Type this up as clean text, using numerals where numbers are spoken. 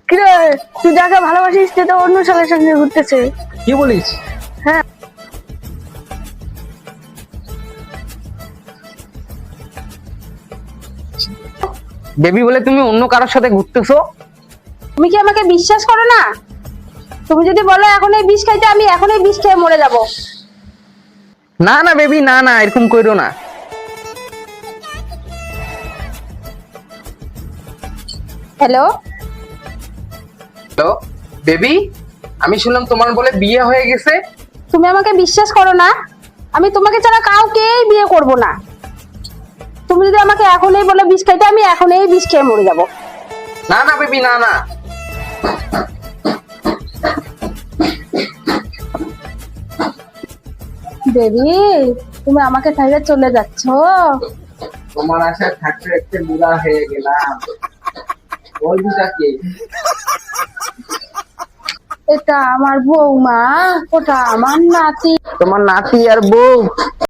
কিরে, তুই যাকে ভালোবাসিস সে তো অন্য ছেলের সঙ্গে ঘুরতেছে। কি বলিস? হ্যাঁ। বেবি বলে তুমি অন্য কারোর সাথে ঘুরতেছো? তুমি কি আমাকে বিশ্বাস করো না? তুমি যদি বলো এখন এই বিষ খাইতে, আমি এখন এই বিষ খেয়ে মরে যাব। না না বেবি, না না, এরকম কইরো না। হ্যালো হ্যালো বেবি, আমি শুনলাম তোমার বলে বিয়ে হয়ে গেছে। তুমি আমাকে বিশ্বাস করো না? আমি তোমাকে ছাড়া কাউকেই বিয়ে করব না। তুমি যদি আমাকে এখনই বলে বিষ খাইতে, আমি এখনই বিষ খেয়ে মরে যাব। না না বেবি, না না। বেবি, তুমি আমাকে ছাইড়া চলে যাচ্ছ? তোমার আশায় থাকতে থাকতে বুড়া হয়ে গেলাম। বলবিটা কে? এটা আমার বৌমা, ওটা আমার নাতি। তোমার নাতি আর বউ।